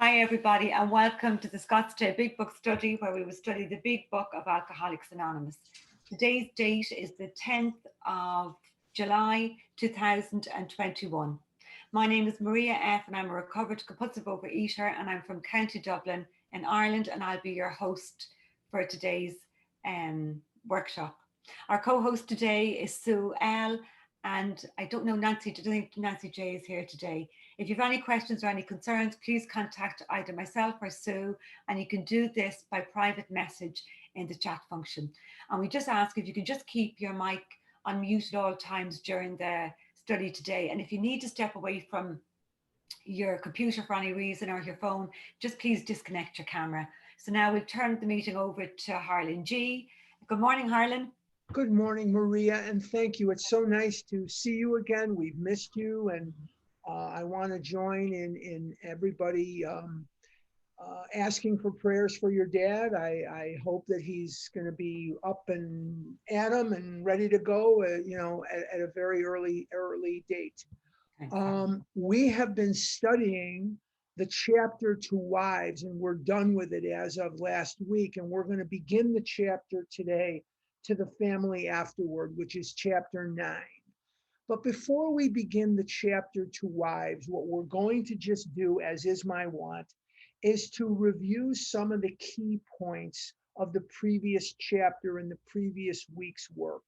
Hi, everybody, and welcome to the Scottsdale Big Book Study, where we will study the Big Book of Alcoholics Anonymous. Today's date is the 10th of July 2021. My name is Maria F., and I'm a recovered compulsive overeater, and I'm from County Dublin in Ireland, and I'll be your host for today's workshop. Our co host today is Sue L., and I don't know Nancy, I don't think Nancy J is here today. If you have any questions or any concerns, please contact either myself or Sue, and you can do this by private message in the chat function. And we just ask if you can just keep your mic unmuted at all times during the study today. And if you need to step away from your computer for any reason or your phone, just please disconnect your camera. So now we've turned the meeting over to Harlan G. Good morning, Harlan. Good morning, Maria, and thank you. It's so nice to see you again. We've missed you, and I want to join in everybody asking for prayers for your dad. I hope that he's going to be up and at 'em and ready to go, at a very early date. We have been studying the chapter to wives, and we're done with it as of last week, and we're going to begin the chapter today to the family afterward, which is chapter 9. But before we begin the chapter to wives, what we're going to just do, as is my wont, is to review some of the key points of the previous chapter and the previous week's work.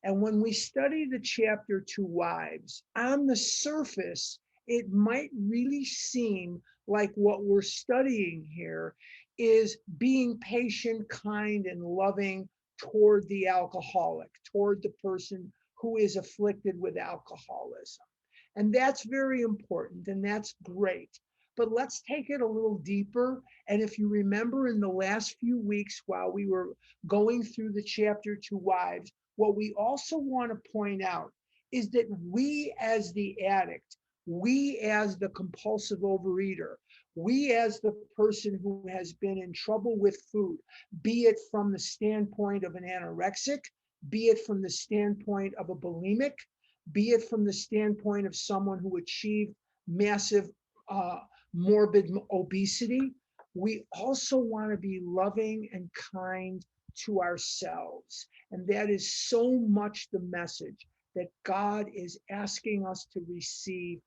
And when we study the chapter to wives, on the surface, it might really seem like what we're studying here is being patient, kind, and loving toward the alcoholic, toward the person who is afflicted with alcoholism. And that's very important, and that's great. But let's take it a little deeper. And if you remember in the last few weeks while we were going through the chapter to wives, what we also want to point out is that we as the addict, we as the compulsive overeater, we as the person who has been in trouble with food, be it from the standpoint of an anorexic, be it from the standpoint of a bulimic, be it from the standpoint of someone who achieved massive morbid obesity, we also want to be loving and kind to ourselves. And that is so much the message that God is asking us to receive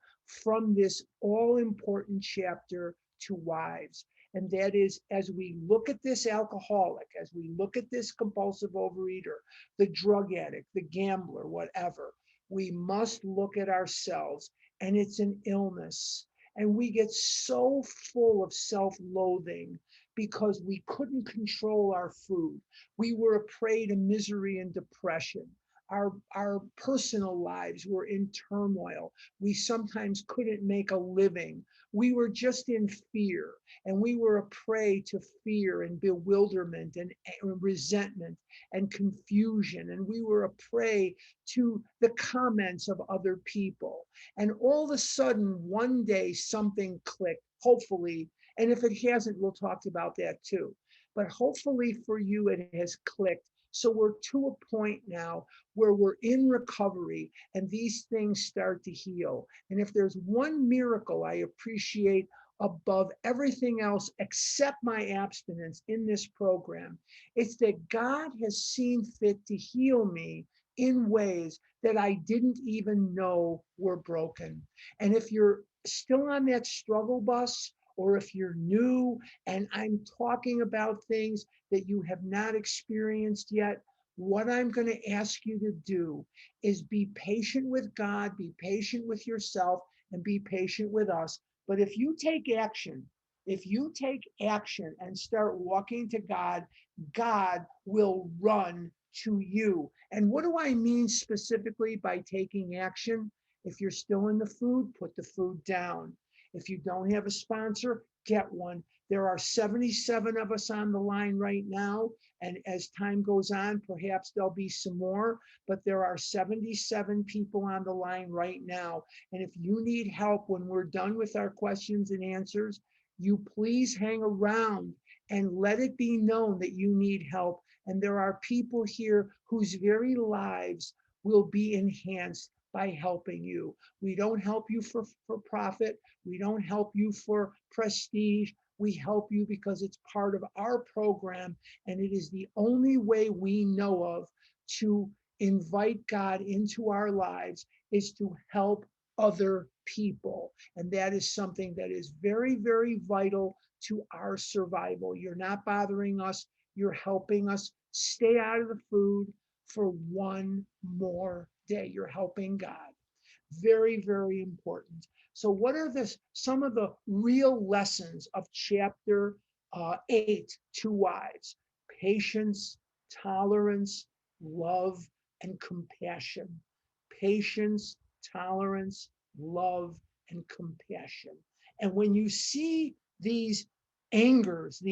from this all important chapter to wives. And that is, as we look at this alcoholic, as we look at this compulsive overeater, the drug addict, the gambler, whatever, we must look at ourselves, and it's an illness. And we get so full of self-loathing because we couldn't control our food. We were a prey to misery and depression. Our personal lives were in turmoil. We sometimes couldn't make a living. We were just in fear, and we were a prey to fear and bewilderment and resentment and confusion. And we were a prey to the comments of other people. And all of a sudden, one day, something clicked, hopefully. And if it hasn't, we'll talk about that too. But hopefully for you, it has clicked. So we're to a point now where we're in recovery and these things start to heal. And if there's one miracle I appreciate above everything else except my abstinence in this program, it's that God has seen fit to heal me in ways that I didn't even know were broken. And if you're still on that struggle bus, or if you're new and I'm talking about things that you have not experienced yet, what I'm going to ask you to do is be patient with God, be patient with yourself, and be patient with us. But if you take action and start walking to God, God will run to you. And what do I mean specifically by taking action? If you're still in the food, put the food down. If you don't have a sponsor, get one. There are 77 of us on the line right now. And as time goes on, perhaps there'll be some more, but there are 77 people on the line right now. And if you need help when we're done with our questions and answers, you please hang around and let it be known that you need help. And there are people here whose very lives will be enhanced by helping you. We don't help you for profit. We don't help you for prestige. We help you because it's part of our program, and it is the only way we know of to invite God into our lives is to help other people. And that is something that is very, very vital to our survival. You're not bothering us, you're helping us stay out of the food for one more day. You're helping God. Very, very important. So, what are some of the real lessons of chapter 8, Two Wives? Patience, tolerance, love, and compassion. Patience, tolerance, love, and compassion. And when you see these angers,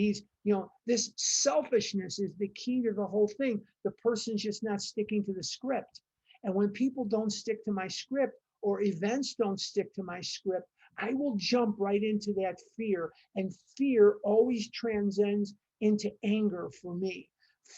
this selfishness is the key to the whole thing. The person's just not sticking to the script. And when people don't stick to my script, or events don't stick to my script, I will jump right into that fear. And fear always transcends into anger for me.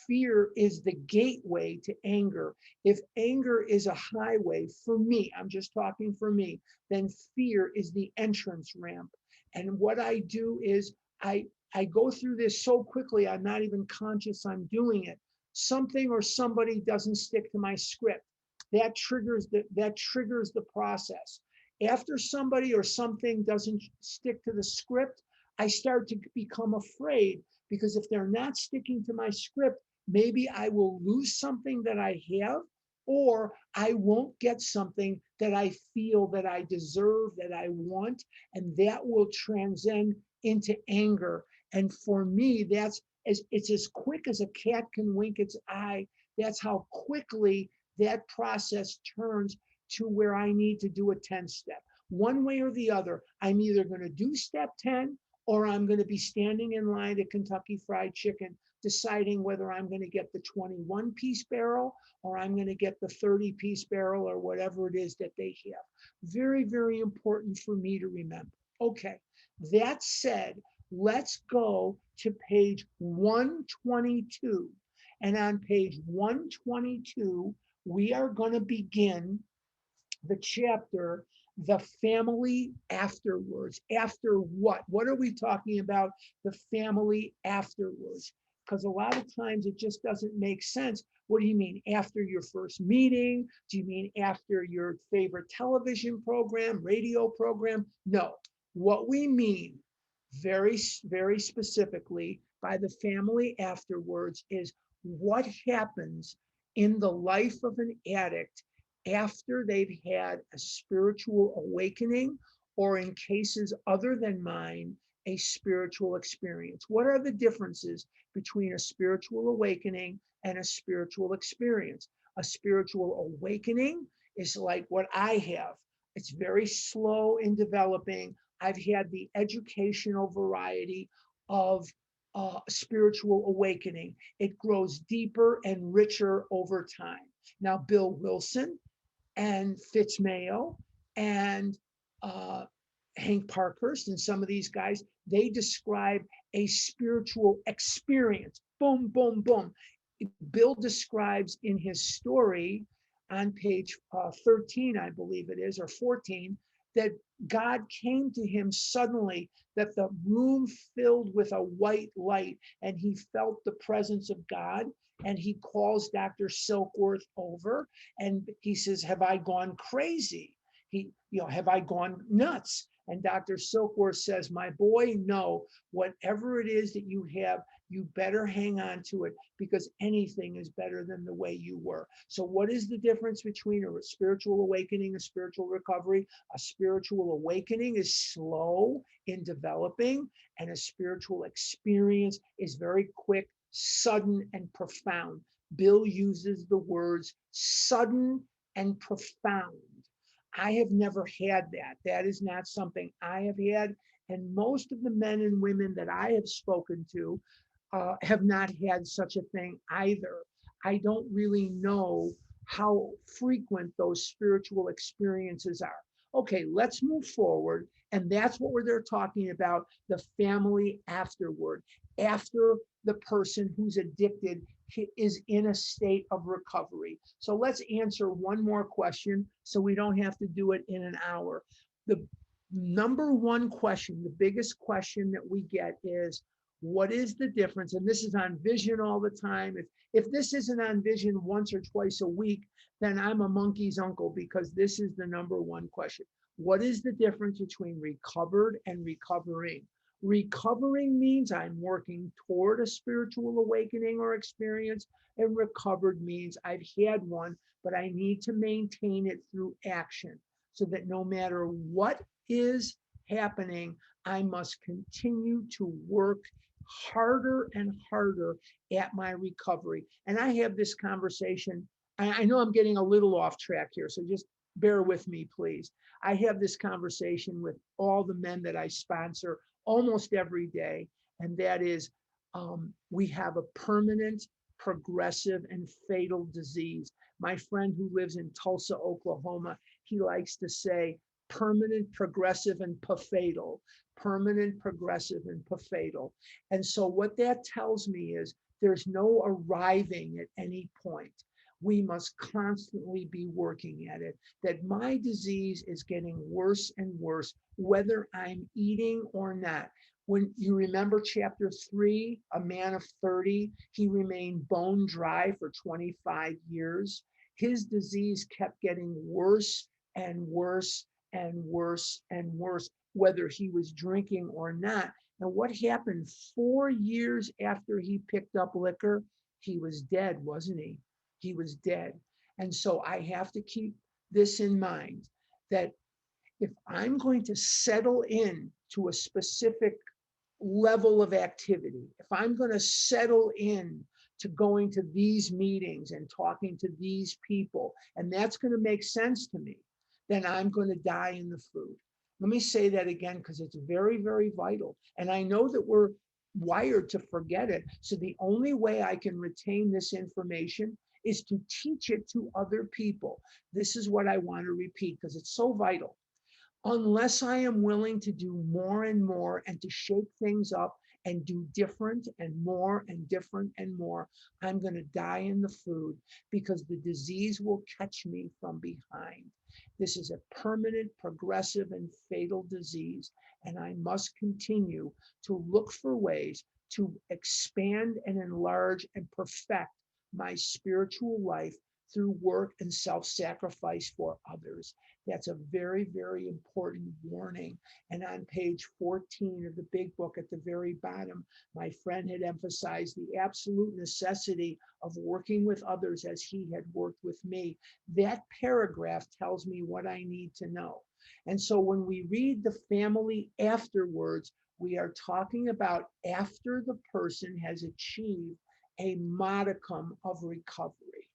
Fear is the gateway to anger. If anger is a highway for me, I'm just talking for me, then fear is the entrance ramp. And what I do is I go through this so quickly, I'm not even conscious I'm doing it. Something or somebody doesn't stick to my script. That triggers the process. After somebody or something doesn't stick to the script, I start to become afraid, because if they're not sticking to my script, maybe I will lose something that I have, or I won't get something that I feel that I deserve, that I want, and that will transcend into anger. And for me, it's as quick as a cat can wink its eye. That's how quickly that process turns to where I need to do a 10 step. One way or the other, I'm either going to do step 10, or I'm going to be standing in line at Kentucky Fried Chicken deciding whether I'm going to get the 21-piece barrel, or I'm going to get the 30-piece barrel, or whatever it is that they have. Very, very important for me to remember. Okay, that said, let's go to page 122. And on page 122, we are going to begin the chapter, The Family Afterwards. After what? What are we talking about? The family afterwards. Because a lot of times it just doesn't make sense. What do you mean? After your first meeting? Do you mean after your favorite television program, radio program? No. What we mean very, very specifically by the family afterwards is what happens in the life of an addict after they've had a spiritual awakening, or in cases other than mine, a spiritual experience. What are the differences between a spiritual awakening and a spiritual experience? A spiritual awakening is like what I have. It's very slow in developing. I've had the educational variety of spiritual awakening. It grows deeper and richer over time. Now, Bill Wilson and Fitzmayo and uh, Hank Parkhurst and some of these guys, they describe a spiritual experience. Boom, boom, boom. Bill describes in his story on page 13, I believe it is, or 14, that God came to him suddenly, that the room filled with a white light, and he felt the presence of God. And he calls Dr. Silkworth over, and he says, "Have I gone crazy? Have I gone nuts?" And Dr. Silkworth says, "My boy, no, whatever it is that you have, you better hang on to it, because anything is better than the way you were." So what is the difference between a spiritual awakening, a spiritual recovery? A spiritual awakening is slow in developing, and a spiritual experience is very quick, sudden, and profound. Bill uses the words sudden and profound. I have never had that. That is not something I have had. And most of the men and women that I have spoken to have not had such a thing either. I don't really know how frequent those spiritual experiences are. Okay, let's move forward. And that's what they're talking about, the family afterward. After the person who's addicted is in a state of recovery. So let's answer one more question so we don't have to do it in an hour. The number one question, the biggest question that we get is, what is the difference? And this is on Vision all the time. If this isn't on Vision once or twice a week, then I'm a monkey's uncle, because this is the number one question. What is the difference between recovered and recovering? Recovering means I'm working toward a spiritual awakening or experience, and recovered means I've had one, but I need to maintain it through action, so that no matter what is happening, I must continue to work harder and harder at my recovery. And I have this conversation. I know I'm getting a little off track here, so just bear with me, please. I have this conversation with all the men that I sponsor almost every day, and that is, we have a permanent, progressive, and fatal disease. My friend who lives in Tulsa, Oklahoma, he likes to say permanent, progressive, and fatal. Permanent, progressive, and fatal. And so what that tells me is there's no arriving at any point. We must constantly be working at it, that my disease is getting worse and worse, whether I'm eating or not. When you remember chapter 3, a man of 30, he remained bone dry for 25 years. His disease kept getting worse and worse and worse and worse, whether he was drinking or not. And what happened 4 years after he picked up liquor? He was dead, wasn't he? He was dead. And so I have to keep this in mind, that if I'm going to settle in to a specific level of activity, if I'm going to settle in to going to these meetings and talking to these people, and that's going to make sense to me, then I'm going to die in the food. Let me say that again, because it's very, very vital. And I know that we're wired to forget it. So the only way I can retain this information is to teach it to other people. This is what I want to repeat, because it's so vital. Unless I am willing to do more and more, and to shake things up and do different and more and different and more, I'm going to die in the food, because the disease will catch me from behind. This is a permanent, progressive, and fatal disease, and I must continue to look for ways to expand and enlarge and perfect my spiritual life through work and self-sacrifice for others. That's a very, very important warning. And on page 14 of the big book at the very bottom, my friend had emphasized the absolute necessity of working with others as he had worked with me. That paragraph tells me what I need to know. And so when we read the family afterwards, we are talking about after the person has achieved a modicum of recovery.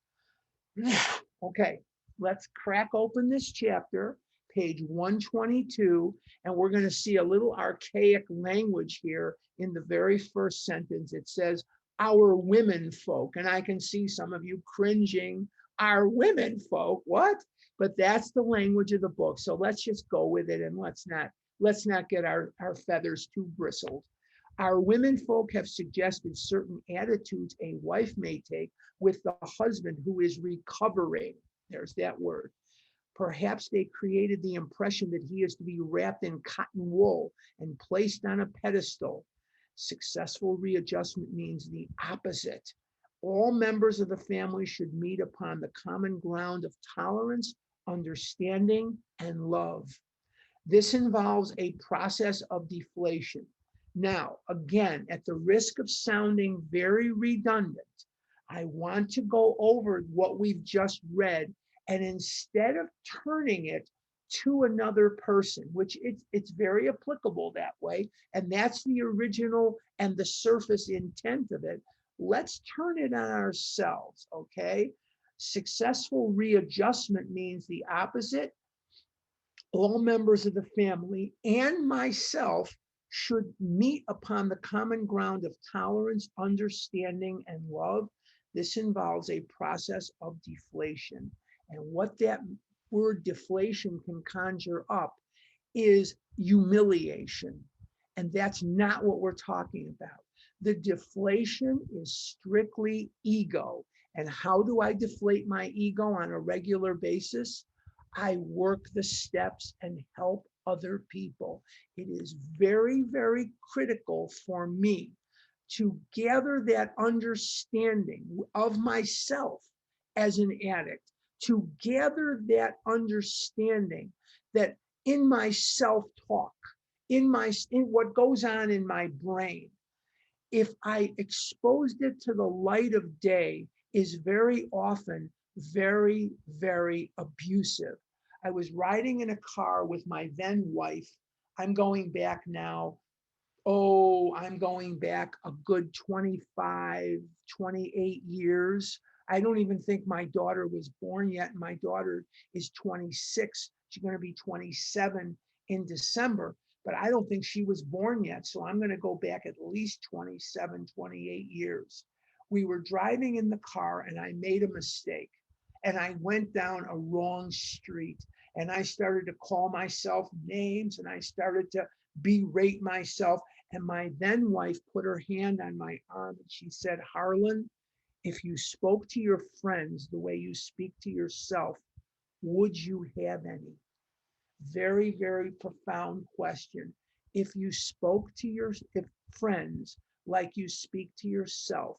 Okay, let's crack open this chapter, page 122, and we're going to see a little archaic language here in the very first sentence. It says, our women folk, and I can see some of you cringing, our women folk, what? But that's the language of the book. So let's just go with it, and let's not get our feathers too bristled. Our women folk have suggested certain attitudes a wife may take with the husband who is recovering. There's that word. Perhaps they created the impression that he is to be wrapped in cotton wool and placed on a pedestal. Successful readjustment means the opposite. All members of the family should meet upon the common ground of tolerance, understanding, and love. This involves a process of deflation. Now, again, at the risk of sounding very redundant, I want to go over what we've just read, and instead of turning it to another person, which it's very applicable that way, and that's the original and the surface intent of it, let's turn it on ourselves, okay? Successful readjustment means the opposite. All members of the family and myself should meet upon the common ground of tolerance, understanding, and love. This involves a process of deflation. And what that word deflation can conjure up is humiliation. And that's not what we're talking about. The deflation is strictly ego. And how do I deflate my ego on a regular basis? I work the steps and help other people. It is very, very critical for me to gather that understanding of myself as an addict, to gather that understanding that in my self-talk, in what goes on in my brain, if I exposed it to the light of day, is very often very, very abusive. I was riding in a car with my then wife. I'm going back now. Oh, I'm going back a good 25, 28 years. I don't even think my daughter was born yet. My daughter is 26. She's going to be 27 in December, but I don't think she was born yet. So I'm going to go back at least 27, 28 years. We were driving in the car and I made a mistake and I went down a wrong street and I started to call myself names and I started to berate myself. And my then wife put her hand on my arm and she said, Harlan, if you spoke to your friends the way you speak to yourself, would you have any? Very, very profound question. If you spoke to your friends like you speak to yourself,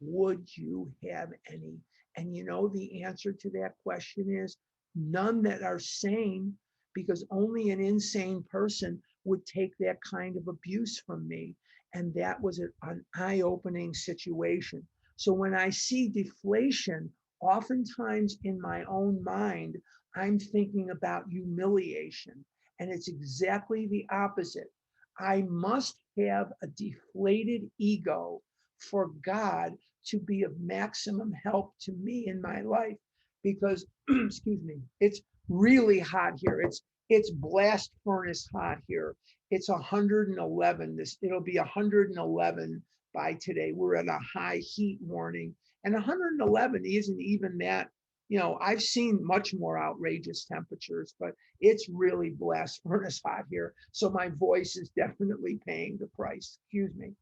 would you have any? And you know, the answer to that question is none that are sane, because only an insane person would take that kind of abuse from me. And that was an eye opening situation. So when I see deflation, oftentimes in my own mind, I'm thinking about humiliation. And it's exactly the opposite. I must have a deflated ego for God to be of maximum help to me in my life because excuse me, it's really hot here. It's blast furnace hot here. It's 111. It'll be 111 by today. We're at a high heat warning, and 111 isn't even that. You know, I've seen much more outrageous temperatures, but it's really blast furnace hot here. So my voice is definitely paying the price. Excuse me.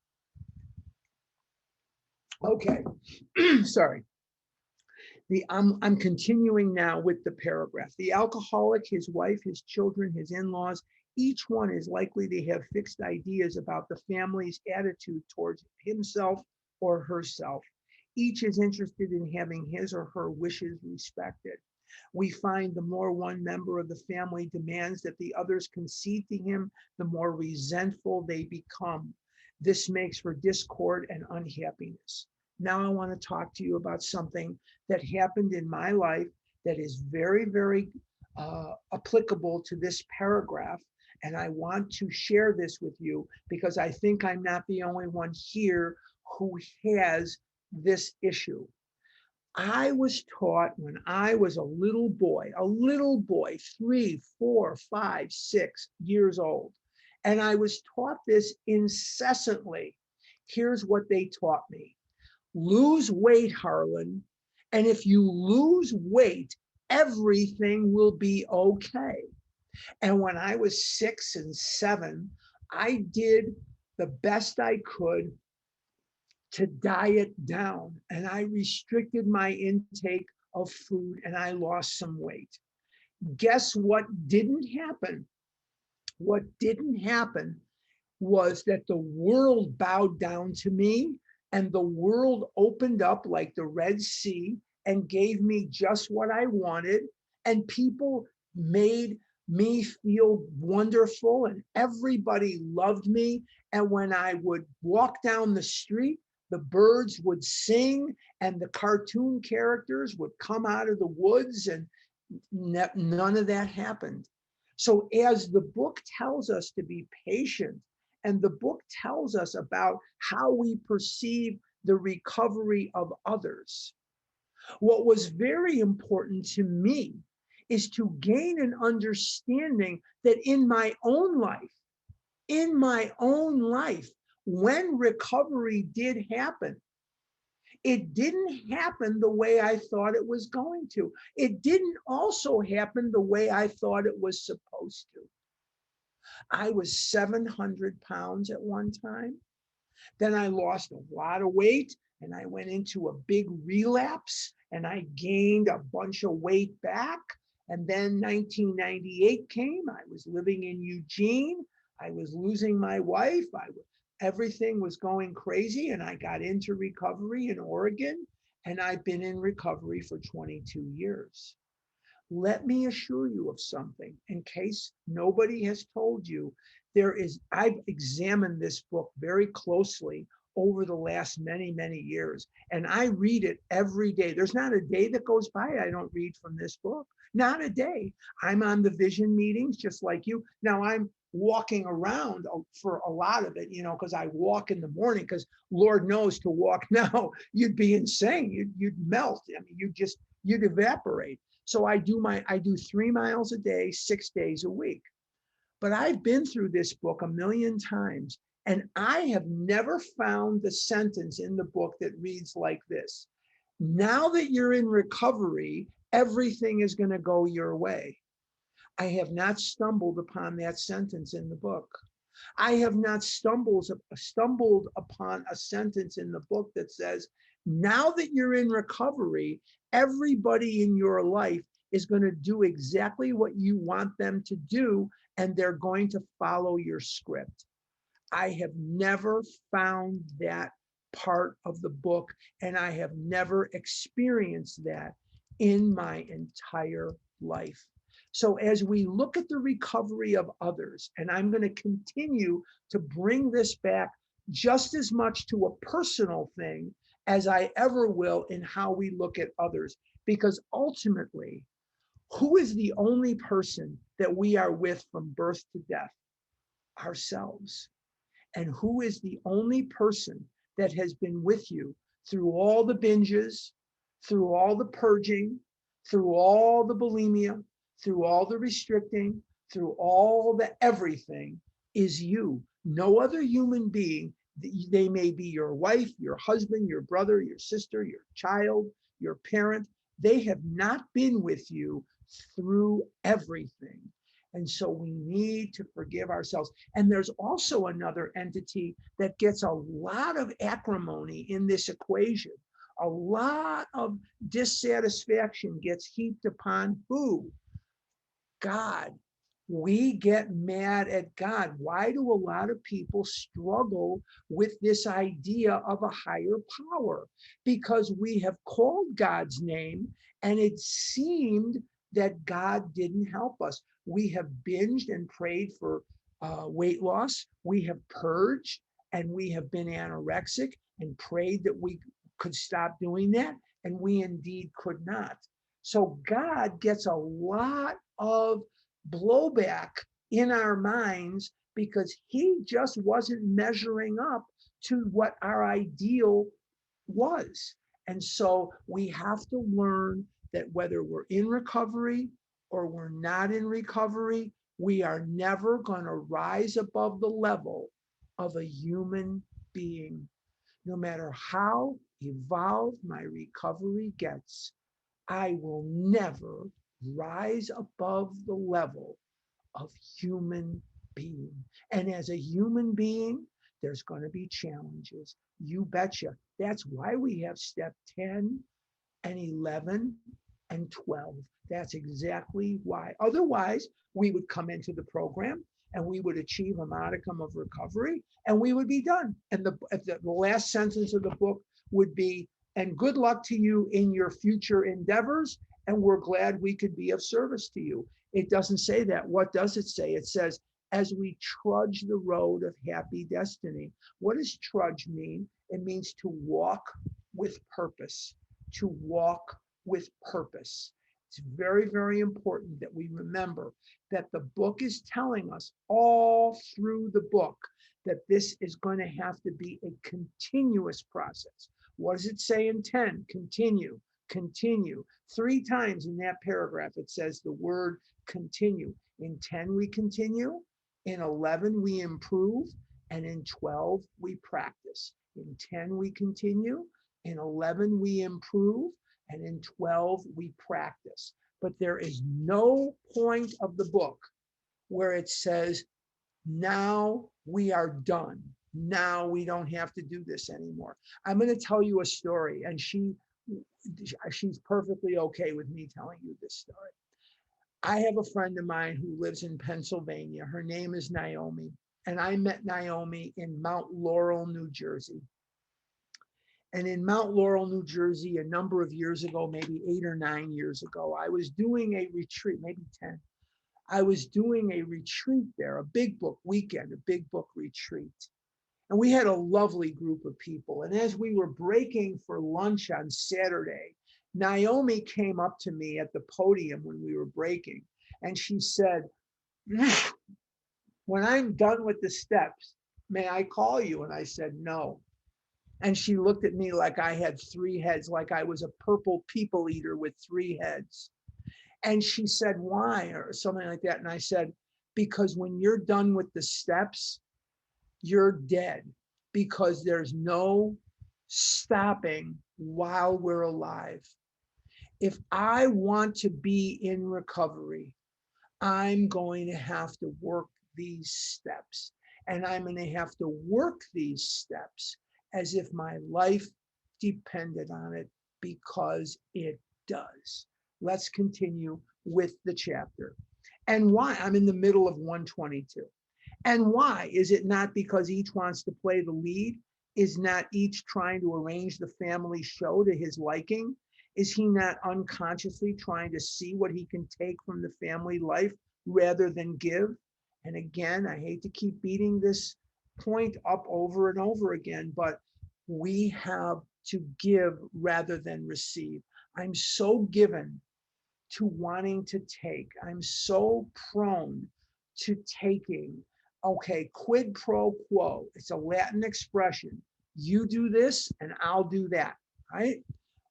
Okay, sorry. I'm continuing now with the paragraph. The alcoholic, his wife, his children, his in-laws, each one is likely to have fixed ideas about the family's attitude towards himself or herself. Each is interested in having his or her wishes respected. We find the more one member of the family demands that the others concede to him, the more resentful they become. This makes for discord and unhappiness. Now I want to talk to you about something that happened in my life that is very, very applicable to this paragraph. And I want to share this with you because I think I'm not the only one here who has this issue. I was taught when I was a little boy, 3, 4, 5, 6 years old. And I was taught this incessantly. Here's what they taught me. Lose weight, Harlan. And if you lose weight, everything will be okay. And when I was 6 and 7, I did the best I could to diet down and I restricted my intake of food and I lost some weight. Guess what didn't happen? What didn't happen was that the world bowed down to me and the world opened up like the Red Sea and gave me just what I wanted. And people made me feel wonderful and everybody loved me. And when I would walk down the street, the birds would sing and the cartoon characters would come out of the woods and none of that happened. So as the book tells us to be patient, and the book tells us about how we perceive the recovery of others, what was very important to me is to gain an understanding that in my own life, when recovery did happen, it didn't happen the way I thought it was going to. It didn't also happen the way I thought it was supposed to. I was 700 pounds at one time. Then I lost a lot of weight and I went into a big relapse and I gained a bunch of weight back. And then 1998 came. I was living in Eugene. I was losing my wife. Everything was going crazy. And I got into recovery in Oregon. And I've been in recovery for 22 years. Let me assure you of something in case nobody has told you. I've examined this book very closely over the last many, many years, and I read it every day. There's not a day that goes by I don't read from this book. Not a day. I'm on the vision meetings just like you. Now I'm walking around for a lot of it, because I walk in the morning, because Lord knows to walk now, you'd be insane. You'd melt. I mean, you'd evaporate. So I do 3 miles a day, 6 days a week. But I've been through this book a million times, and I have never found the sentence in the book that reads like this: now that you're in recovery, everything is going to go your way. I have not stumbled upon that sentence in the book. I have not stumbled upon a sentence in the book that says, now that you're in recovery, everybody in your life is going to do exactly what you want them to do, and they're going to follow your script. I have never found that part of the book, and I have never experienced that in my entire life. So as we look at the recovery of others, and I'm going to continue to bring this back just as much to a personal thing as I ever will in how we look at others, because ultimately, who is the only person that we are with from birth to death? Ourselves. And who is the only person that has been with you through all the binges, through all the purging, through all the bulimia, through all the restricting, through all the everything, is you. No other human being. They may be your wife, your husband, your brother, your sister, your child, your parent. They have not been with you through everything. And so we need to forgive ourselves. And there's also another entity that gets a lot of acrimony in this equation. A lot of dissatisfaction gets heaped upon who? God. We get mad at God. Why do a lot of people struggle with this idea of a higher power? Because we have called God's name and it seemed that God didn't help us. We have binged and prayed for weight loss. We have purged and we have been anorexic and prayed that we could stop doing that. And we indeed could not. So God gets a lot of blowback in our minds because he just wasn't measuring up to what our ideal was. And so we have to learn that whether we're in recovery or we're not in recovery, we are never going to rise above the level of a human being. No matter how evolved my recovery gets, I will never rise above the level of human being. And as a human being, there's going to be challenges. You betcha. That's why we have step 10 and 11 and 12. That's exactly why. Otherwise, we would come into the program and we would achieve a modicum of recovery and we would be done. And the last sentence of the book would be, and good luck to you in your future endeavors. And we're glad we could be of service to you. It doesn't say that. What does it say? It says, as we trudge the road of happy destiny. What does trudge mean? It means to walk with purpose, to walk with purpose. It's very, very important that we remember that the book is telling us all through the book that this is going to have to be a continuous process. What does it say in 10? Continue, continue. 3 times in that paragraph, it says the word continue. In 10, we continue. In 11, we improve. And in 12, we practice. In 10, we continue. In 11, we improve. And in 12, we practice. But there is no point of the book where it says, now we are done. Now we don't have to do this anymore. I'm going to tell you a story, and she's perfectly okay with me telling you this story. I have a friend of mine who lives in Pennsylvania. Her name is Naomi, and I met Naomi in Mount Laurel, New Jersey. And in Mount Laurel, New Jersey, a number of years ago, maybe 8 or 9 years ago, I was doing a retreat, maybe 10. I was doing a retreat there, a big book weekend, a big book retreat. And we had a lovely group of people. And as we were breaking for lunch on Saturday, Naomi came up to me at the podium when we were breaking, and she said, when I'm done with the steps, may I call you? And I said, no. And she looked at me like I had three heads, like I was a purple people eater with three heads. And she said, why? Or something like that. And I said, because when you're done with the steps, you're dead, because there's no stopping while we're alive. If I want to be in recovery, I'm going to have to work these steps. And I'm going to have to work these steps as if my life depended on it, because it does. Let's continue with the chapter. And why? I'm in the middle of 122. And why? Is it not because each wants to play the lead? Is not each trying to arrange the family show to his liking? Is he not unconsciously trying to see what he can take from the family life rather than give? And again, I hate to keep beating this point up over and over again, but we have to give rather than receive. I'm so given to wanting to take. I'm so prone to taking. Okay, quid pro quo. It's a Latin expression. You do this and I'll do that, right?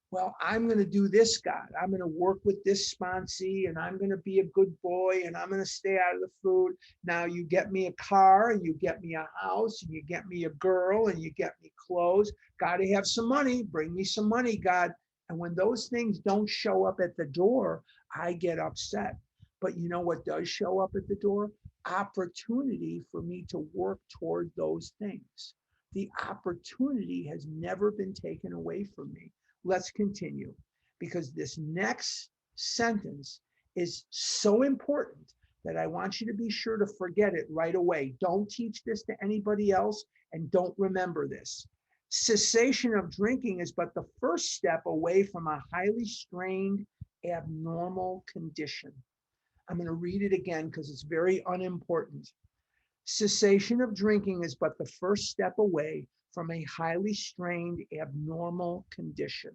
Well, I'm going to do this, God. I'm going to work with this sponsee, and I'm going to be a good boy, and I'm going to stay out of the food. Now you get me a car, and you get me a house, and you get me a girl, and you get me clothes. Got to have some money. Bring me some money, God. And when those things don't show up at the door, I get upset. But you know what does show up at the door? Opportunity for me to work toward those things. The opportunity has never been taken away from me. Let's continue, because this next sentence is so important that I want you to be sure to forget it right away. Don't teach this to anybody else, and don't remember this. Cessation of drinking is but the first step away from a highly strained, abnormal condition. I'm going to read it again because it's very unimportant. Cessation of drinking is but the first step away from a highly strained, abnormal condition.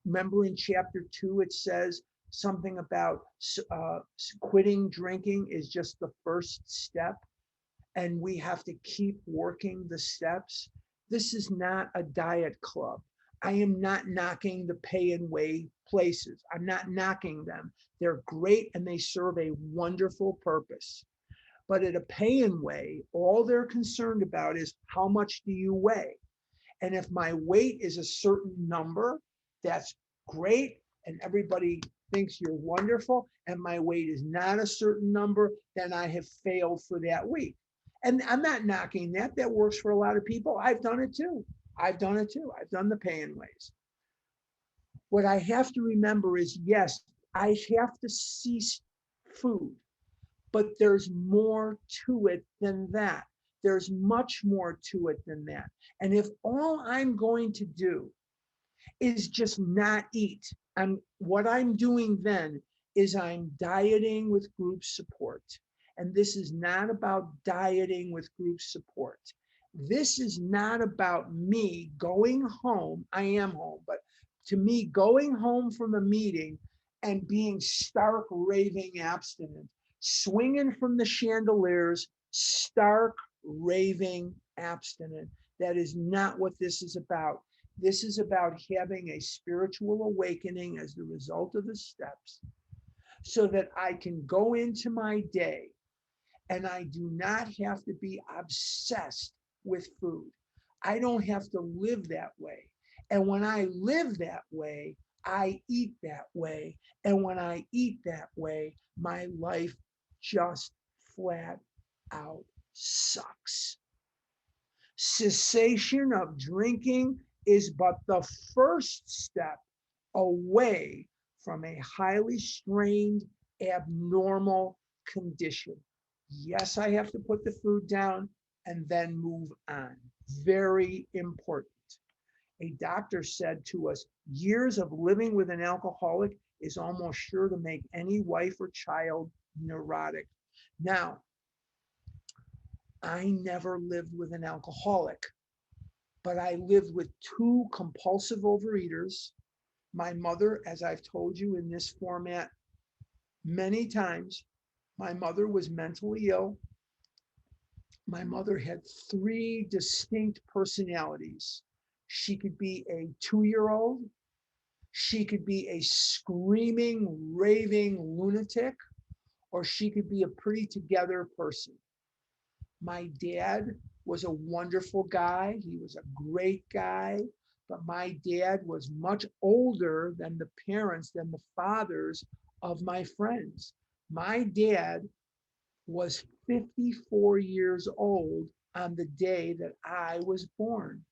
Remember in chapter 2, it says something about quitting drinking is just the first step, and we have to keep working the steps. This is not a diet club. I am not knocking the pay and weigh places. I'm not knocking them. They're great and they serve a wonderful purpose. But at a pay and weigh, all they're concerned about is how much do you weigh? And if my weight is a certain number, that's great. And everybody thinks you're wonderful. And my weight is not a certain number, then I have failed for that week. And I'm not knocking that. That works for a lot of people. I've done it too. I've done it too. I've done the pay and weighs. What I have to remember is, yes, I have to cease food, but there's more to it than that. There's much more to it than that. And if all I'm going to do is just not eat, what I'm doing then is I'm dieting with group support. And this is not about dieting with group support. This is not about me going home. I am home, but to me, going home from a meeting and being stark raving abstinent, swinging from the chandeliers, stark raving abstinent. That is not what this is about. This is about having a spiritual awakening as the result of the steps, so that I can go into my day and I do not have to be obsessed with food. I don't have to live that way. And when I live that way, I eat that way. And when I eat that way, my life just flat out sucks. Cessation of drinking is but the first step away from a highly strained, abnormal condition. Yes, I have to put the food down and then move on. Very important. A doctor said to us, years of living with an alcoholic is almost sure to make any wife or child neurotic. Now, I never lived with an alcoholic, but I lived with two compulsive overeaters. My mother, as I've told you in this format many times, my mother was mentally ill. My mother had three distinct personalities. She could be a 2 year old, she could be a screaming, raving lunatic, or she could be a pretty together person. My dad was a wonderful guy. He was a great guy, but my dad was much older than the parents, than the fathers of my friends. My dad was 54 years old on the day that I was born.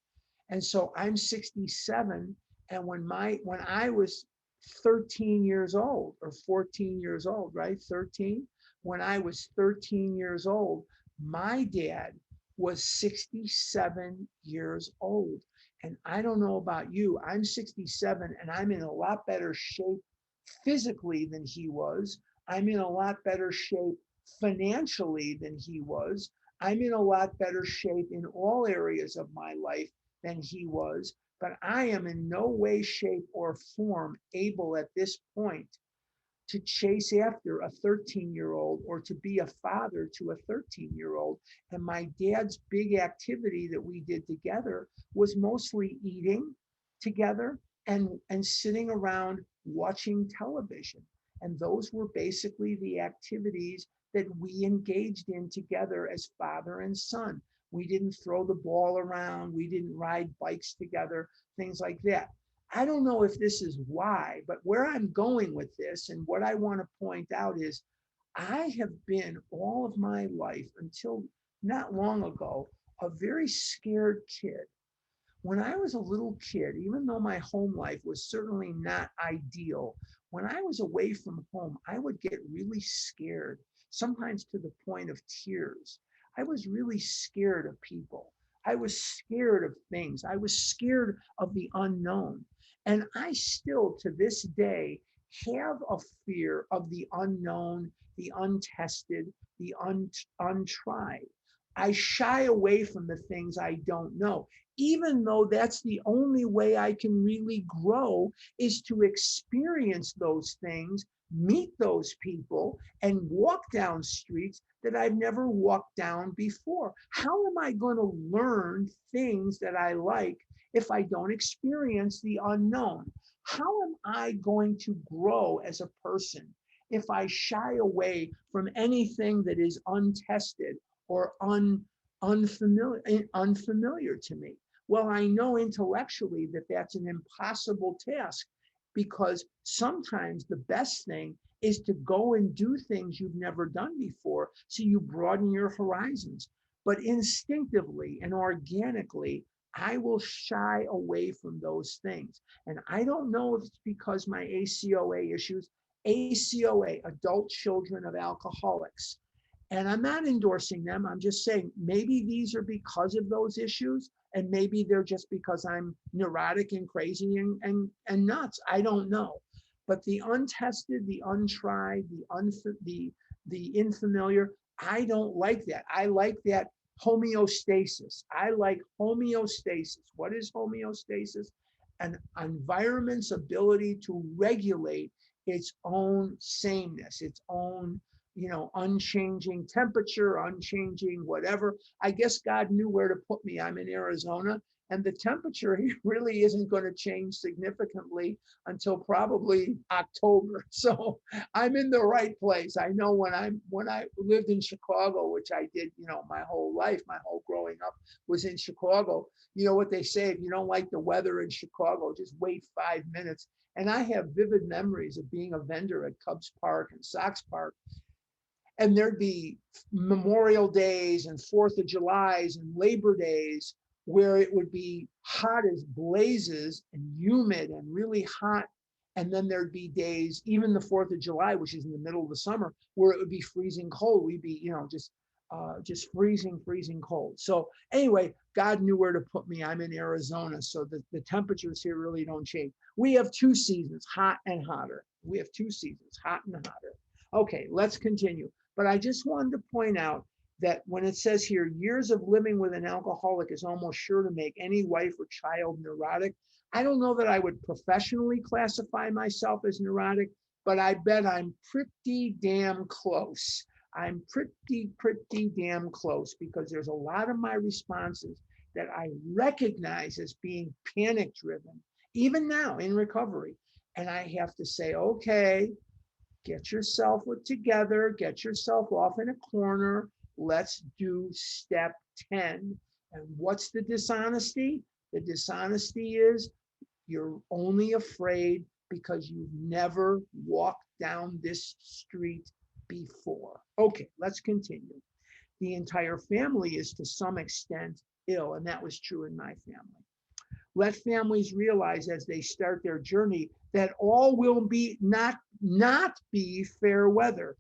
And so I'm 67. And when I was 13 years old or 14 years old, right? 13. When I was 13 years old, my dad was 67 years old. And I don't know about you, I'm 67 and I'm in a lot better shape physically than he was. I'm in a lot better shape financially than he was. I'm in a lot better shape in all areas of my life than he was, but I am in no way, shape, or form able at this point to chase after a 13-year-old or to be a father to a 13-year-old. And my dad's big activity that we did together was mostly eating together and sitting around watching television. And those were basically the activities that we engaged in together as father and son. We didn't throw the ball around, we didn't ride bikes together, things like that. I don't know if this is why, but where I'm going with this and what I want to point out is I have been all of my life until not long ago a very scared kid. When I was a little kid, even though my home life was certainly not ideal, when I was away from home, I would get really scared, sometimes to the point of tears. I was really scared of people. I was scared of things. I was scared of the unknown. And I still, to this day, have a fear of the unknown, the untested, the untried. I shy away from the things I don't know, even though that's the only way I can really grow is to experience those things, meet those people, and walk down streets that I've never walked down before. How am I going to learn things that I like if I don't experience the unknown? How am I going to grow as a person if I shy away from anything that is untested or unfamiliar to me? Well, I know intellectually that that's an impossible task because sometimes the best thing is to go and do things you've never done before so you broaden your horizons. But instinctively and organically, I will shy away from those things. And I don't know if it's because my ACOA issues, ACOA, adult children of alcoholics. And I'm not endorsing them. I'm just saying maybe these are because of those issues, and maybe they're just because I'm neurotic and crazy and nuts. I don't know. But the untested, the untried, the unfamiliar, I don't like that. I like that homeostasis. I like homeostasis. What is homeostasis? An environment's ability to regulate its own sameness, its own unchanging temperature, unchanging whatever. I guess God knew where to put me. I'm in Arizona, and the temperature really isn't going to change significantly until probably October. So I'm in the right place. I know when I lived in Chicago, which I did, my whole life, my whole growing up was in Chicago. You know what they say, if you don't like the weather in Chicago, just wait 5 minutes. And I have vivid memories of being a vendor at Cubs Park and Sox Park. and there'd be Memorial Days and 4th of July's and Labor Days where it would be hot as blazes and humid and really hot. And then there'd be days, even the 4th of July, which is in the middle of the summer, where it would be freezing cold. We'd be, just freezing cold. So anyway, God knew where to put me. I'm in Arizona, so the temperatures here really don't change. We have 2 seasons, hot and hotter. We have 2 seasons, hot and hotter. Okay, let's continue. But I just wanted to point out that when it says here, years of living with an alcoholic is almost sure to make any wife or child neurotic. I don't know that I would professionally classify myself as neurotic, but I bet I'm pretty damn close. I'm pretty damn close, because there's a lot of my responses that I recognize as being panic driven, even now in recovery. And I have to say, okay, get yourself together, get yourself off in a corner. Let's do step 10. And what's the dishonesty? The dishonesty is you're only afraid because you've never walked down this street before. Okay, let's continue. The entire family is to some extent ill, and that was true in my family. Let families realize as they start their journey that all will be not be fair weather.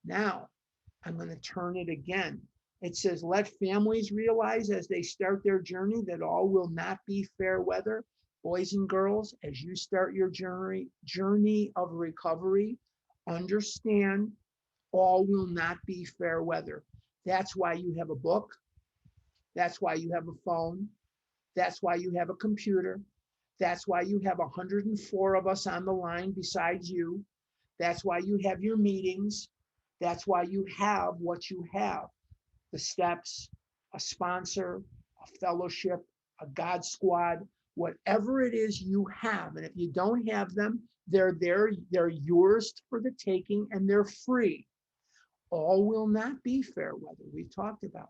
Now, I'm going to turn it again. It says, let families realize as they start their journey that all will not be fair weather. Boys and girls, as you start your journey of recovery, understand all will not be fair weather. That's why you have a book. That's why you have a phone. That's why you have a computer. That's why you have 104 of us on the line besides you. That's why you have your meetings. That's why you have what you have. The steps, a sponsor, a fellowship, a God squad, whatever it is you have. And if you don't have them, they're there, they're yours for the taking, and they're free. All will not be fair weather. We've talked about that.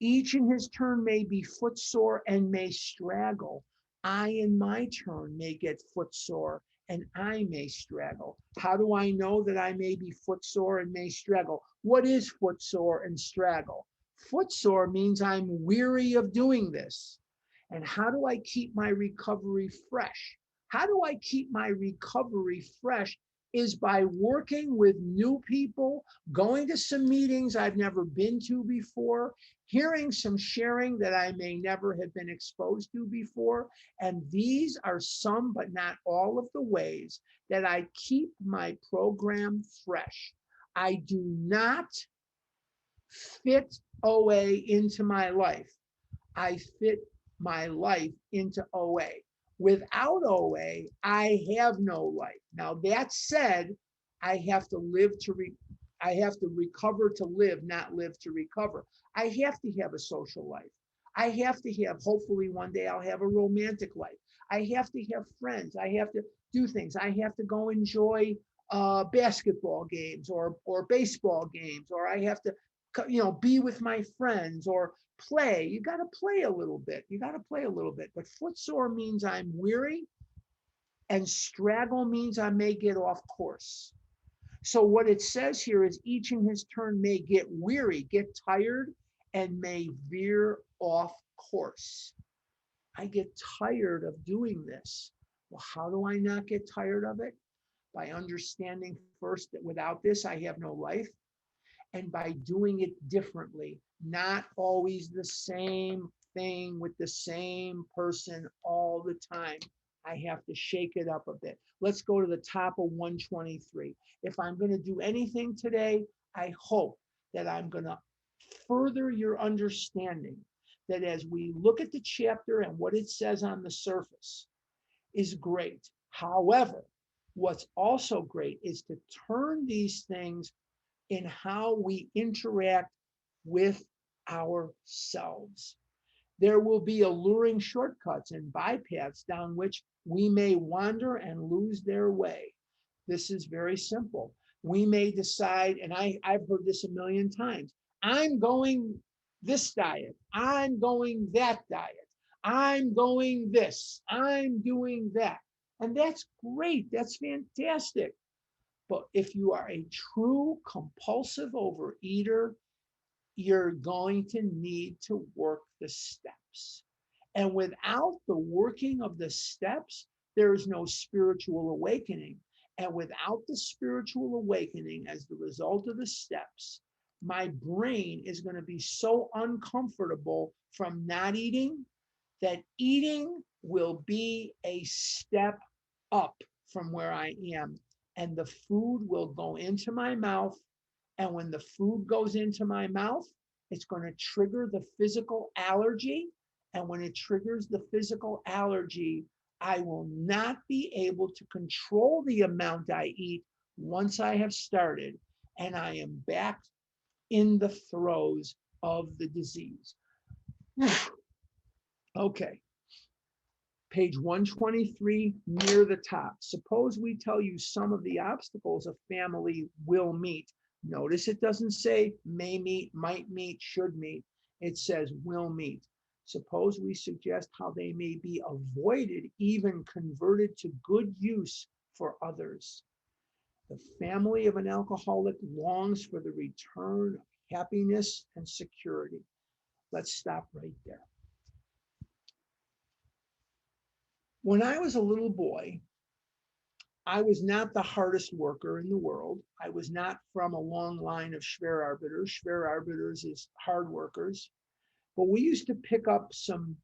Each in his turn may be footsore and may straggle. I in my turn may get footsore and I may straggle. How do I know that I may be footsore and may straggle? What is footsore and straggle? Footsore means I'm weary of doing this. And how do I keep my recovery fresh? How do I keep my recovery fresh? Is by working with new people, going to some meetings I've never been to before, hearing some sharing that I may never have been exposed to before. And these are some, but not all of the ways that I keep my program fresh. I do not fit OA into my life. I fit my life into OA. Without OA, I have no life. Now that said, I have to recover to live, not live to recover. I have to have a social life. I have to have, hopefully one day I'll have a romantic life. I have to have friends. I have to do things. I have to go enjoy basketball games or baseball games, or I have to, be with my friends or play. You got to play a little bit. But footsore means I'm weary, and straggle means I may get off course. So what it says here is each in his turn may get weary, get tired, and may veer off course. I get tired of doing this. Well, how do I not get tired of it? By understanding first that without this, I have no life. And by doing it differently, not always the same thing with the same person all the time. I have to shake it up a bit. Let's go to the top of 123. If I'm going to do anything today, I hope that I'm going to further your understanding that as we look at the chapter and what it says on the surface is great. However, what's also great is to turn these things in how we interact with ourselves. There will be alluring shortcuts and bypaths down which we may wander and lose their way. This is very simple. We may decide, and I've heard this a million times, I'm going this diet, I'm going that diet, I'm going this, I'm doing that. And that's great, that's fantastic. But if you are a true compulsive overeater, you're going to need to work the steps. And without the working of the steps, there is no spiritual awakening. And without the spiritual awakening as the result of the steps, my brain is going to be so uncomfortable from not eating that eating will be a step up from where I am. And the food will go into my mouth. And when the food goes into my mouth, it's going to trigger the physical allergy. And when it triggers the physical allergy, I will not be able to control the amount I eat once I have started. And I am back in the throes of the disease. Okay. Page 123 near the top. Suppose we tell you some of the obstacles a family will meet. Notice it doesn't say may meet, might meet, should meet. It says will meet. Suppose we suggest how they may be avoided, even converted to good use for others. The family of an alcoholic longs for the return of happiness and security. Let's stop right there. When I was a little boy, I was not the hardest worker in the world. I was not from a long line of Schwerarbeiters. Schwerarbeiters is hard workers. But we used to pick up some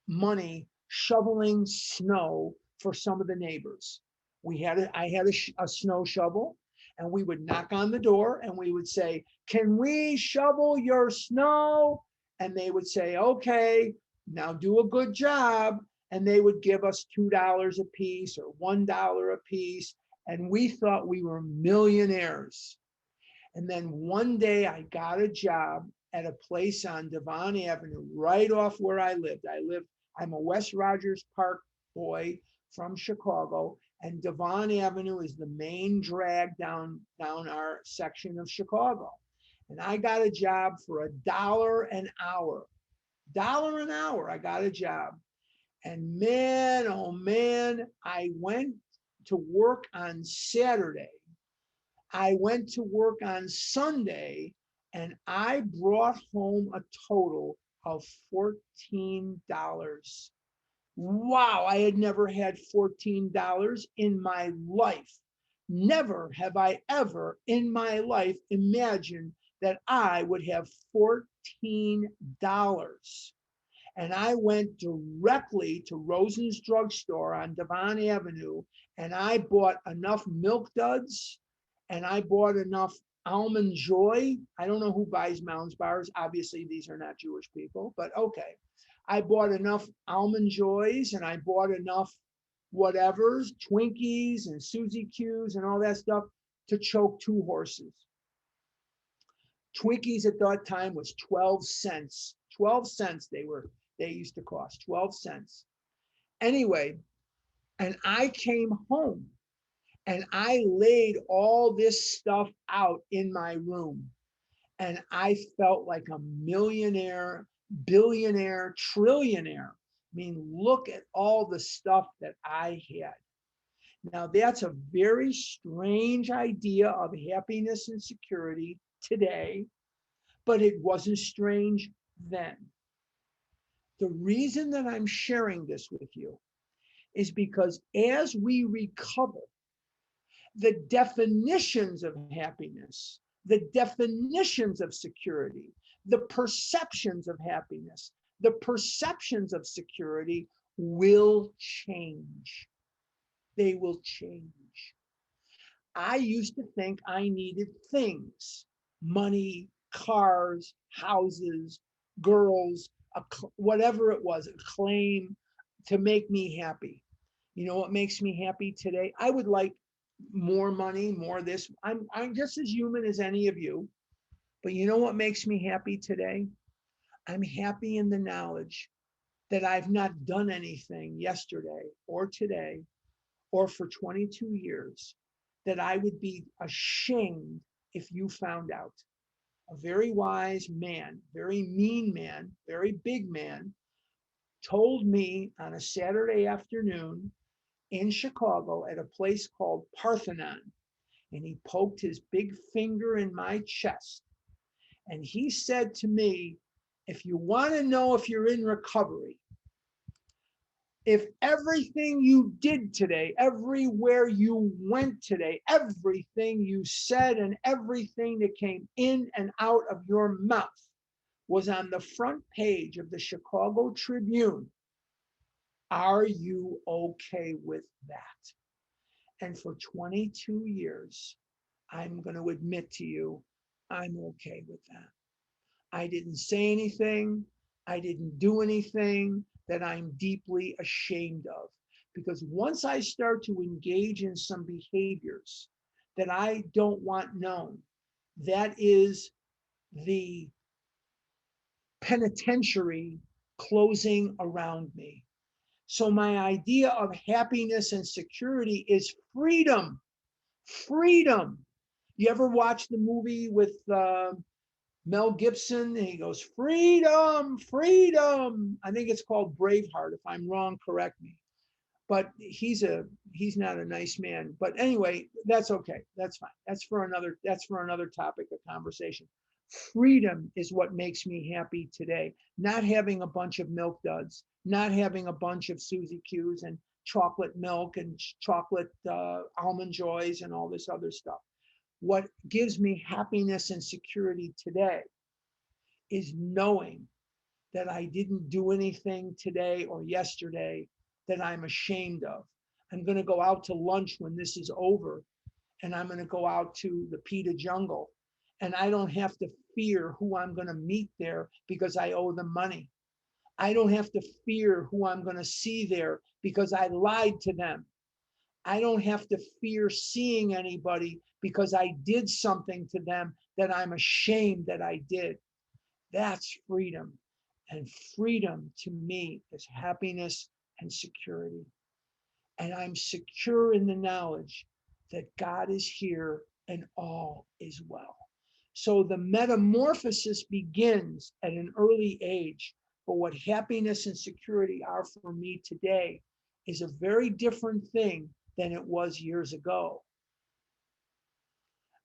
money shoveling snow for some of the neighbors. I had a snow shovel, and we would knock on the door and we would say, "Can we shovel your snow?" And they would say, "Okay, now do a good job." And they would give us $2 a piece or $1 a piece. And we thought we were millionaires. And then one day I got a job at a place on Devon Avenue, right off where I lived. I'm a West Rogers Park boy from Chicago, and Devon Avenue is the main drag down our section of Chicago. And I got a job for $1 an hour. $1 an hour, I got a job. And man, oh man, I went to work on Saturday. I went to work on Sunday, and I brought home a total of $14. Wow, I had never had $14 in my life. Never have I ever in my life imagined that I would have $14. And I went directly to Rosen's drugstore on Devon Avenue, and I bought enough Milk Duds, and I bought enough Almond Joy. I don't know who buys Mounds bars. Obviously, these are not Jewish people, but okay. I bought enough Almond Joys, and I bought enough whatevers, Twinkies and Suzy Q's and all that stuff to choke 2 horses. Twinkies at that time was 12 cents. 12 cents they used to cost 12 cents. Anyway, and I came home and I laid all this stuff out in my room, and I felt like a millionaire, billionaire, trillionaire. I mean, look at all the stuff that I had. Now, that's a very strange idea of happiness and security today, but it wasn't strange then. The reason that I'm sharing this with you is because as we recover the definitions of happiness, the definitions of security, the perceptions of happiness, the perceptions of security will change. They will change. I used to think I needed things, money, cars, houses, girls, whatever it was, a claim to make me happy. You know what makes me happy today? I would like more money, more this. I'm just as human as any of you. But you know what makes me happy today? I'm happy in the knowledge that I've not done anything yesterday or today or for 22 years that I would be ashamed if you found out. A very wise man, very mean man, very big man, told me on a Saturday afternoon in Chicago at a place called Parthenon. And he poked his big finger in my chest. And he said to me, if you want to know if you're in recovery, if everything you did today, everywhere you went today, everything you said and everything that came in and out of your mouth was on the front page of the Chicago Tribune, are you okay with that? And for 22 years, I'm going to admit to you, I'm okay with that. I didn't say anything. I didn't do anything that I'm deeply ashamed of. Because once I start to engage in some behaviors that I don't want known, that is the penitentiary closing around me. So, my idea of happiness and security is freedom. Freedom. You ever watch the movie with Mel Gibson? And he goes, freedom, freedom. I think it's called Braveheart. If I'm wrong, correct me. But he's not a nice man. But anyway, that's okay. That's fine. That's for another topic of conversation. Freedom is what makes me happy today. Not having a bunch of milk duds, not having a bunch of Suzy Q's and chocolate milk and chocolate almond joys and all this other stuff. What gives me happiness and security today is knowing that I didn't do anything today or yesterday that I'm ashamed of. I'm going to go out to lunch when this is over, and I'm going to go out to the Pita Jungle, and I don't have to fear who I'm going to meet there because I owe them money. I don't have to fear who I'm going to see there because I lied to them. I don't have to fear seeing anybody because I did something to them that I'm ashamed that I did. That's freedom. And freedom to me is happiness and security. And I'm secure in the knowledge that God is here and all is well. So the metamorphosis begins at an early age. But what happiness and security are for me today is a very different thing than it was years ago.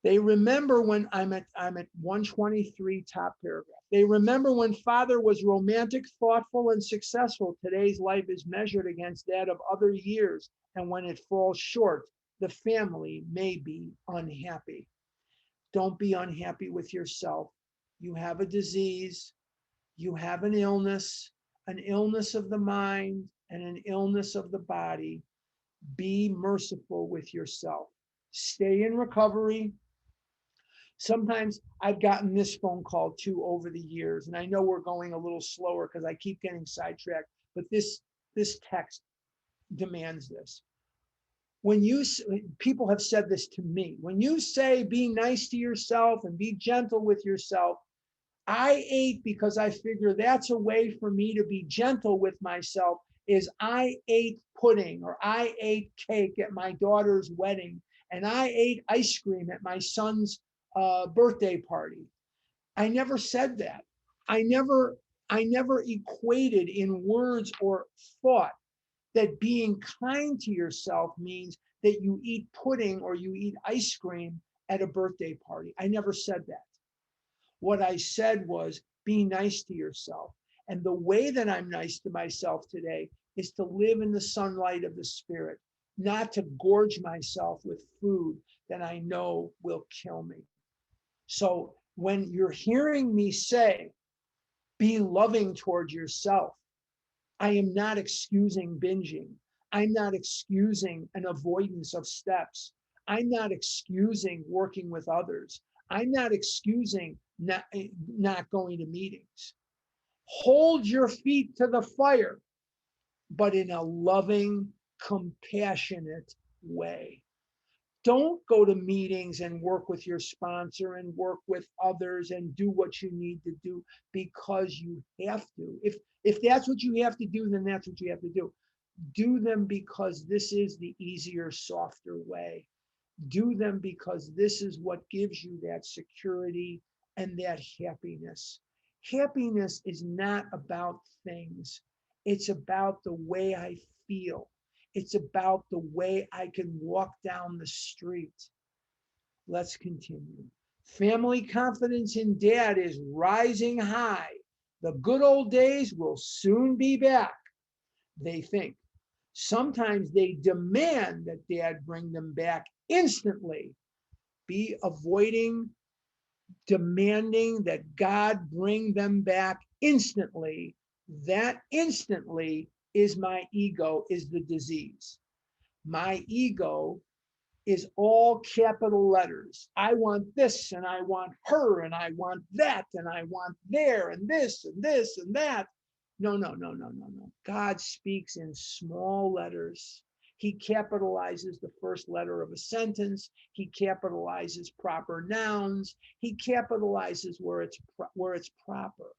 They remember when I'm at 123, top paragraph. They remember when father was romantic, thoughtful, and successful. Today's life is measured against that of other years. And when it falls short, the family may be unhappy. Don't be unhappy with yourself. You have a disease, you have an illness of the mind, and an illness of the body. Be merciful with yourself. Stay in recovery. Sometimes I've gotten this phone call too over the years, and I know we're going a little slower because I keep getting sidetracked, but this text demands this. When you people have said this to me, when you say be nice to yourself and be gentle with yourself, I ate because I figure that's a way for me to be gentle with myself is I ate pudding or I ate cake at my daughter's wedding and I ate ice cream at my son's birthday party. I never said that. I never I never equated in words or thought that being kind to yourself means that you eat pudding or you eat ice cream at a birthday party. I never said that. What I said was be nice to yourself. And the way that I'm nice to myself today is to live in the sunlight of the spirit, not to gorge myself with food that I know will kill me. So when you're hearing me say, be loving towards yourself, I am not excusing binging. I'm not excusing an avoidance of steps. I'm not excusing working with others. I'm not excusing not going to meetings. Hold your feet to the fire, but in a loving, compassionate way. Don't go to meetings and work with your sponsor and work with others and do what you need to do because you have to. If that's what you have to do, then that's what you have to do. Do them because this is the easier, softer way. Do them because this is what gives you that security and that happiness. Happiness is not about things. It's about the way I feel. It's about the way I can walk down the street. Let's continue. Family confidence in dad is rising high. The good old days will soon be back, they think. Sometimes they demand that dad bring them back instantly. Be avoiding demanding that God bring them back instantly. That instantly is my ego, is the disease. My ego is all capital letters. I want this and I want her and I want that and I want there and this and this and that. No, no, no, no, no, no. God speaks in small letters. He capitalizes the first letter of a sentence. He capitalizes proper nouns. He capitalizes where it's proper.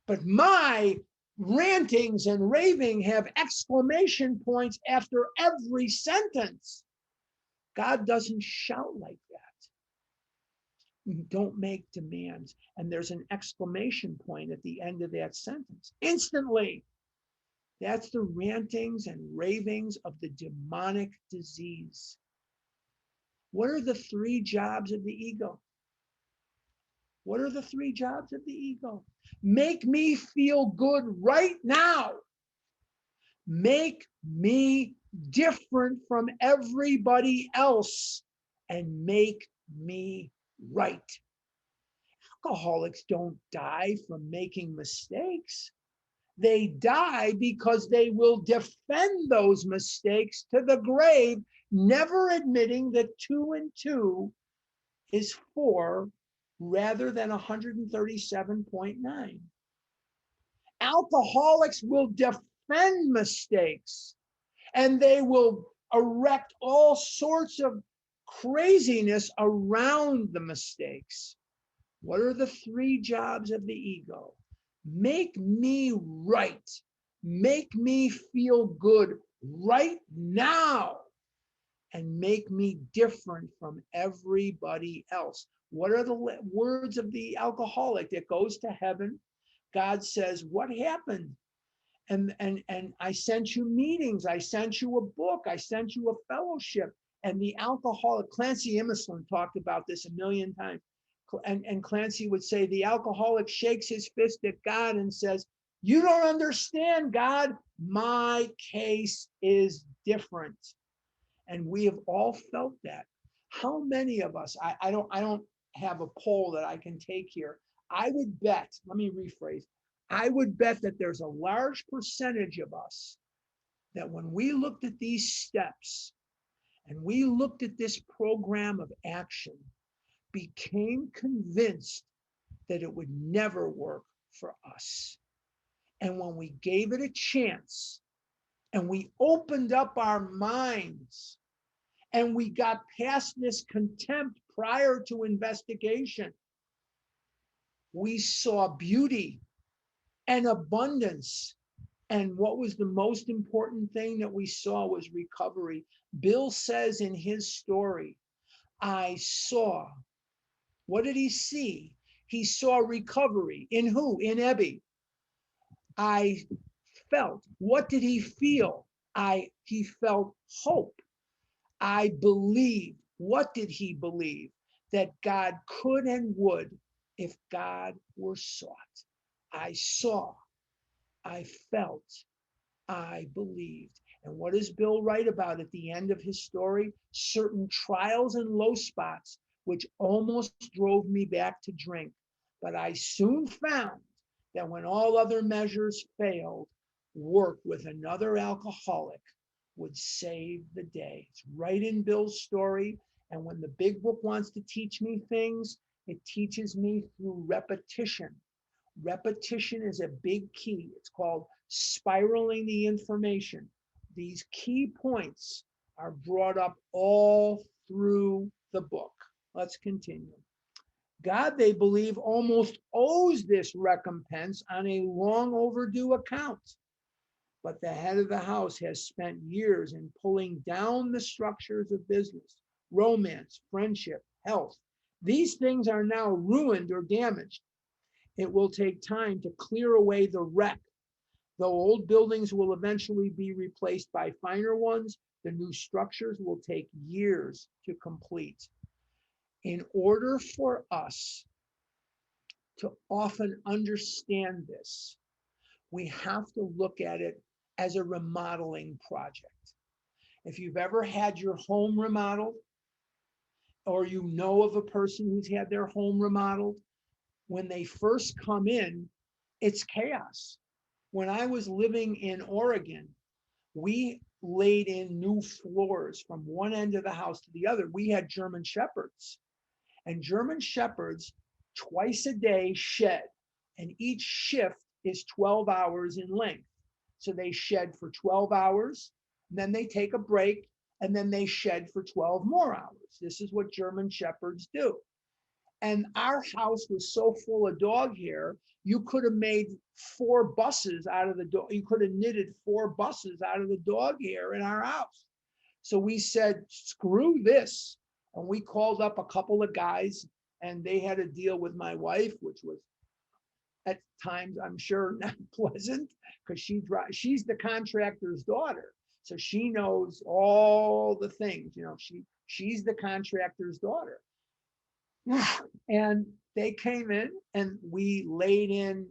But my rantings and raving have exclamation points after every sentence. God doesn't shout like that. Don't make demands. And there's an exclamation point at the end of that sentence. Instantly. That's the rantings and ravings of the demonic disease. What are the three jobs of the ego? What are the three jobs of the ego? Make me feel good right now. Make me different from everybody else and make me right. Alcoholics don't die from making mistakes. They die because they will defend those mistakes to the grave, never admitting that 2 and 2 is 4 rather than 137.9. Alcoholics will defend mistakes and they will erect all sorts of craziness around the mistakes. What are the three jobs of the ego? Make me right. Make me feel good right now. And make me different from everybody else. What are the words of the alcoholic that goes to heaven? God says, what happened? And I sent you meetings. I sent you a book. I sent you a fellowship. And the alcoholic, Clancy Emerson talked about this a million times. And Clancy would say, the alcoholic shakes his fist at God and says, you don't understand, God. My case is different. And we have all felt that. How many of us, I don't have a poll that I can take here. I would bet, let me rephrase, I would bet that there's a large percentage of us that when we looked at these steps and we looked at this program of action, became convinced that it would never work for us. And when we gave it a chance and we opened up our minds and we got past this contempt prior to investigation, we saw beauty and abundance. And what was the most important thing that we saw was recovery. Bill says in his story, I saw. What did he see? He saw recovery. In who? In Ebby. I felt. What did he feel? He felt hope. I believed. What did he believe? That God could and would if God were sought. I saw. I felt. I believed. And what does Bill write about at the end of his story? Certain trials and low spots, which almost drove me back to drink. But I soon found that when all other measures failed, work with another alcoholic would save the day. It's right in Bill's story. And when the big book wants to teach me things, it teaches me through repetition. Repetition is a big key. It's called spiraling the information. These key points are brought up all through the book. Let's continue. God, they believe, almost owes this recompense on a long overdue account. But the head of the house has spent years in pulling down the structures of business, romance, friendship, health. These things are now ruined or damaged. It will take time to clear away the wreck. Though old buildings will eventually be replaced by finer ones, the new structures will take years to complete. In order for us to often understand this, we have to look at it as a remodeling project. If you've ever had your home remodeled, or you know of a person who's had their home remodeled, when they first come in, it's chaos. When I was living in Oregon, we laid in new floors from one end of the house to the other. We had German Shepherds, and German Shepherds twice a day shed, and each shift is 12 hours in length. So they shed for 12 hours, then they take a break, and then they shed for 12 more hours. This is what German Shepherds do. And our house was so full of dog hair, you could have made 4 buses out of the dog. You could have knitted 4 buses out of the dog hair in our house. So we said, screw this. And we called up a couple of guys, and they had a deal with my wife, which was at times, I'm sure, not pleasant, because she's the contractor's daughter. So she knows all the things, she's the contractor's daughter. And they came in, and we laid in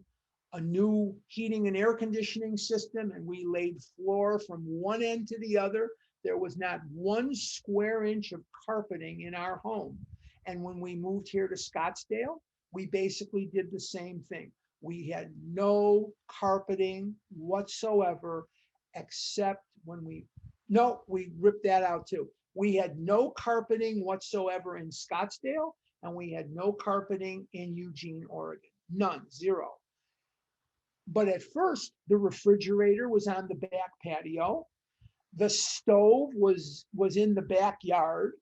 a new heating and air conditioning system, and we laid floor from one end to the other. There was not 1 square inch of carpeting in our home. And when we moved here to Scottsdale, we basically did the same thing. We had no carpeting whatsoever, except we ripped that out too. We had no carpeting whatsoever in Scottsdale, and we had no carpeting in Eugene, Oregon. None, zero. But at first, the refrigerator was on the back patio. The stove was in the backyard.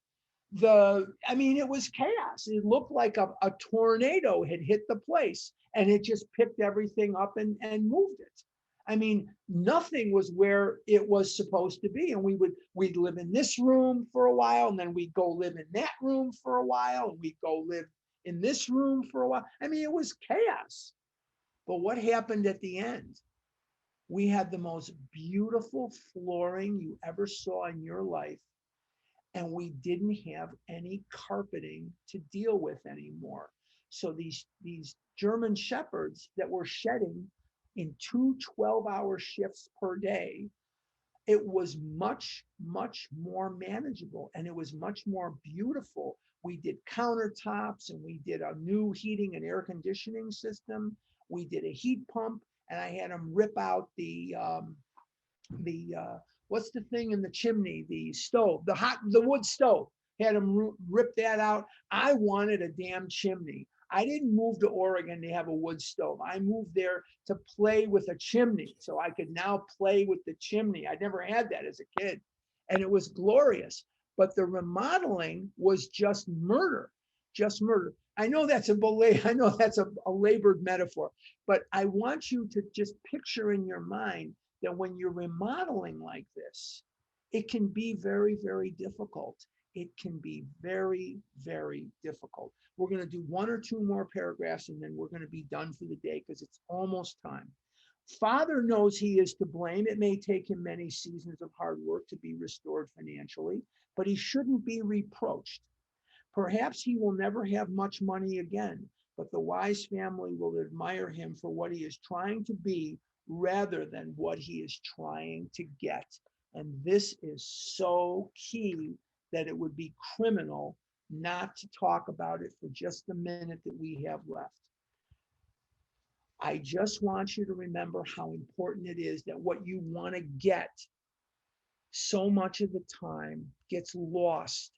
It was chaos. It looked like a tornado had hit the place, and it just picked everything up and moved it. Nothing was where it was supposed to be. And we'd live in this room for a while, and then we'd go live in that room for a while, and we'd go live in this room for a while. It was chaos. But what happened at the end? We had the most beautiful flooring you ever saw in your life, and we didn't have any carpeting to deal with anymore. So these German Shepherds that were shedding in 2 12-hour shifts per day, it was much, much more manageable, and it was much more beautiful. We did countertops, and we did a new heating and air conditioning system. We did a heat pump, and I had them rip out the what's the thing in the chimney? The stove, the wood stove. Had them rip that out. I wanted a damn chimney. I didn't move to Oregon to have a wood stove. I moved there to play with a chimney, so I could now play with the chimney. I never had that as a kid, and it was glorious. But the remodeling was just murder, just murder. I know that's a labored metaphor, but I want you to just picture in your mind that when you're remodeling like this, it can be very, very difficult. It can be very, very difficult. We're going to do 1 or 2 more paragraphs, and then we're going to be done for the day because it's almost time. Father knows he is to blame. It may take him many seasons of hard work to be restored financially, but he shouldn't be reproached. Perhaps he will never have much money again, but the wise family will admire him for what he is trying to be rather than what he is trying to get. And this is so key that it would be criminal not to talk about it for just the minute that we have left. I just want you to remember how important it is that what you want to get so much of the time gets lost.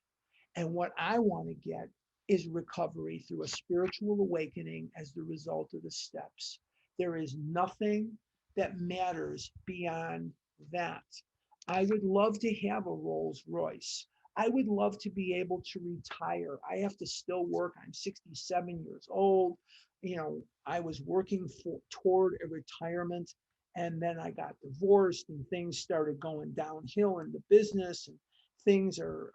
And what I want to get is recovery through a spiritual awakening as the result of the steps. There is nothing that matters beyond that. I would love to have a Rolls Royce. I would love to be able to retire. I have to still work. I'm 67 years old. I was working toward a retirement, and then I got divorced, and things started going downhill in the business, and things are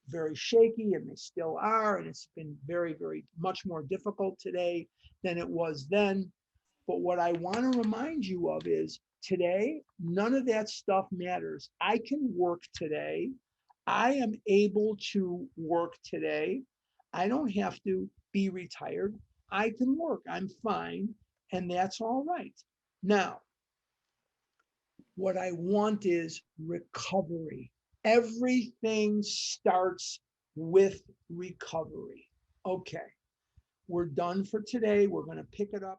very shaky, and they still are, and it's been very, very much more difficult today than it was then. But what I want to remind you of is today, none of that stuff matters. I can work today. I am able to work today. I don't have to be retired. I can work. I'm fine. And that's all right. Now, what I want is recovery. Everything starts with recovery. Okay, we're done for today. We're going to pick it up.